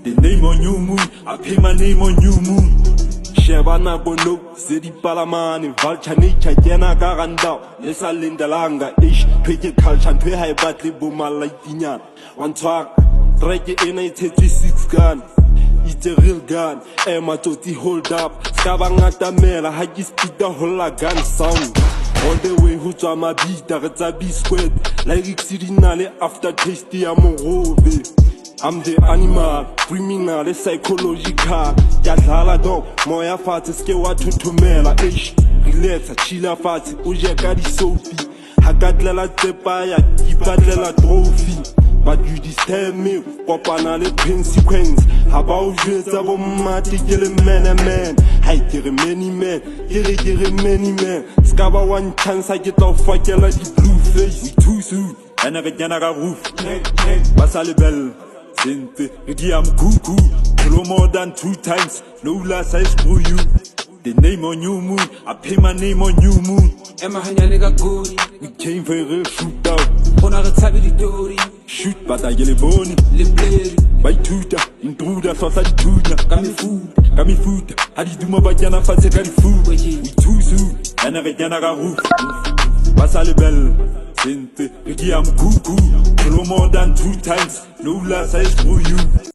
The name on new moon, I pay my name on new moon. Shebana bono, Zedi Palamani, Vulture Nature, Jena Garandao, Esa Lindalanga, Ish, Twiggy Culture, and High Battle Buma Lightina. One talk, drag it in a 36 gun. It's a real gun, Emma Toti hold up. Scavangata Mela, Haji speed the whole gun sound. All the way who to my beat, that's a B squared. Like Xidinale after tasty, I'm a rove. I'm the animal, criminal, the psychological. Yadala dog, moya fat, skewa tutumela, ish. Relax, chilla fat, uja gadi sofi. Hagatlela tepaya, gibatlela trophy. But you disturb me, popana the consequence. How about you, Sabomati, get a man. I get a many men, get a many men. Scaba one chance, I get off for like the blue face. We too soon, and I get a roof. Basalibel. I'm cuckoo, no more than 2 times. No less I screw you. The name on new moon, I pay my name on new moon. Emma Hanyanga good. We came for a real shootout. Shoot, but I get a bone. By tutor, intruder, Txid. Kami food. How do you do my bajana for second food? We too soon, and I get a roof. Basalibel. I'm cuckoo, no more than 2 times. No less I screw you.